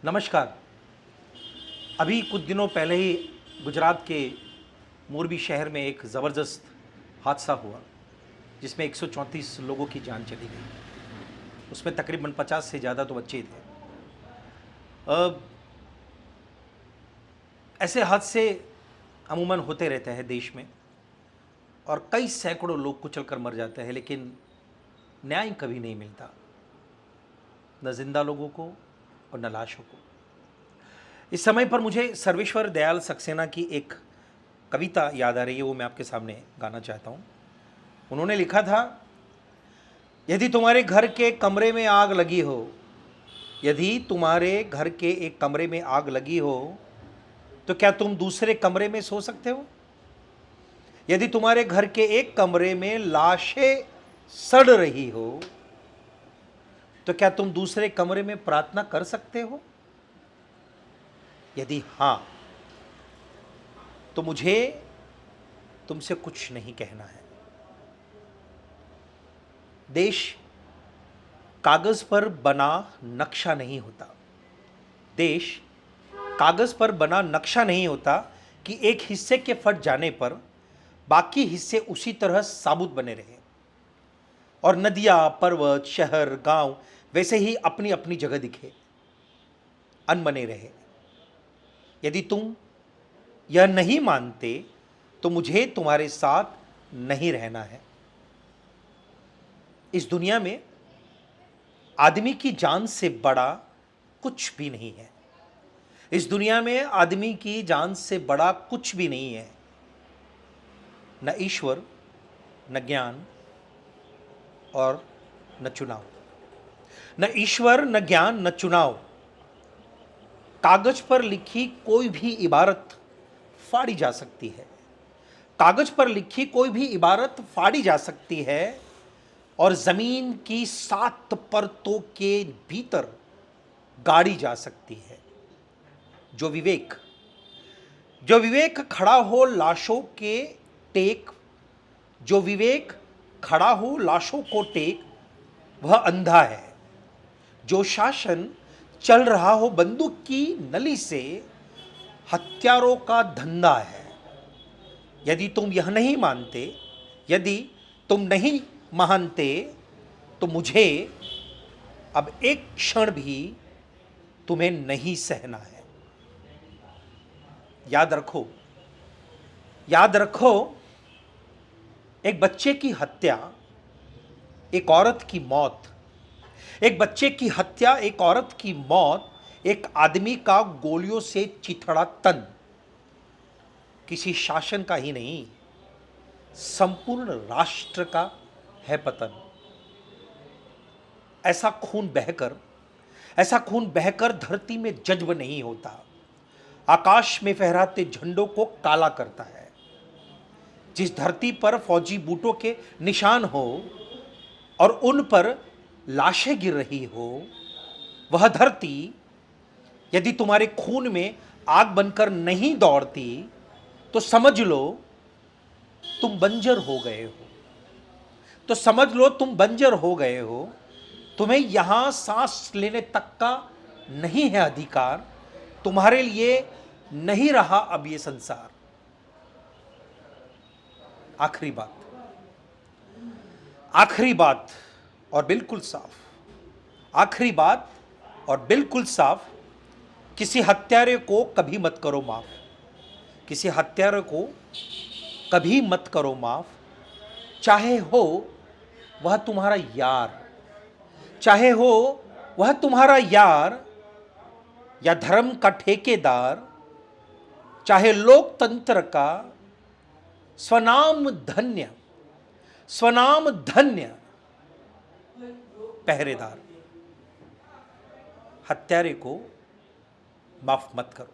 नमस्कार। अभी कुछ दिनों पहले ही गुजरात के मोरबी शहर में एक ज़बरदस्त हादसा हुआ जिसमें 134 लोगों की जान चली गई। उसमें तकरीबन 50 से ज़्यादा तो बच्चे थे। ऐसे हादसे अमूमन होते रहते हैं देश में और कई सैकड़ों लोग कुचल कर मर जाते हैं, लेकिन न्याय कभी नहीं मिलता, न जिंदा लोगों को और न लाशों को। इस समय पर मुझे सर्वेश्वर दयाल सक्सेना की एक कविता याद आ रही है, वो मैं आपके सामने गाना चाहता हूँ। उन्होंने लिखा था, यदि तुम्हारे घर के कमरे में आग लगी हो, यदि तुम्हारे घर के एक कमरे में आग लगी हो, तो क्या तुम दूसरे कमरे में सो सकते हो? यदि तुम्हारे घर के एक कमरे में लाशें सड़ रही हो, तो क्या तुम दूसरे कमरे में प्रार्थना कर सकते हो? यदि हाँ, तो मुझे तुमसे कुछ नहीं कहना है। देश कागज पर बना नक्शा नहीं होता। देश कागज पर बना नक्शा नहीं होता कि एक हिस्से के फट जाने पर बाकी हिस्से उसी तरह साबुत बने रहे और नदियां, पर्वत, शहर, गांव वैसे ही अपनी अपनी जगह दिखे, अनबने रहे। यदि तुम यह नहीं मानते तो मुझे तुम्हारे साथ नहीं रहना है। इस दुनिया में आदमी की जान से बड़ा कुछ भी नहीं है। इस दुनिया में आदमी की जान से बड़ा कुछ भी नहीं है। न ईश्वर, न ज्ञान और न चुनाव। न ईश्वर, न ज्ञान, न चुनाव। कागज पर लिखी कोई भी इबारत फाड़ी जा सकती है। कागज पर लिखी कोई भी इबारत फाड़ी जा सकती है और जमीन की 7 परतों के भीतर गाड़ी जा सकती है। जो विवेक खड़ा हो लाशों के टेक, जो विवेक खड़ा हो लाशों को टेक, वह अंधा है। जो शासन चल रहा हो बंदूक की नली से, हत्यारों का धंधा है। यदि तुम यह नहीं मानते, यदि तुम नहीं मानते, तो मुझे अब एक क्षण भी तुम्हें नहीं सहना है। याद रखो, एक बच्चे की हत्या, एक औरत की मौत, एक बच्चे की हत्या, एक औरत की मौत, एक आदमी का गोलियों से चिथड़ा तन किसी शासन का ही नहीं, संपूर्ण राष्ट्र का है पतन। ऐसा खून बहकर धरती में जज्ब नहीं होता, आकाश में फहराते झंडों को काला करता है। जिस धरती पर फौजी बूटों के निशान हो और उन पर लाशें गिर रही हो, वह धरती यदि तुम्हारे खून में आग बनकर नहीं दौड़ती, तो समझ लो तुम बंजर हो गए हो। तुम्हें यहां सांस लेने तक का नहीं है अधिकार। तुम्हारे लिए नहीं रहा अब ये संसार। आखिरी बात और बिल्कुल साफ, किसी हत्यारे को कभी मत करो माफ। किसी हत्यारे को कभी मत करो माफ, चाहे हो वह तुम्हारा यार, या धर्म का ठेकेदार, चाहे लोकतंत्र का स्वनाम धन्य पहरेदार। हत्यारे को माफ मत करो।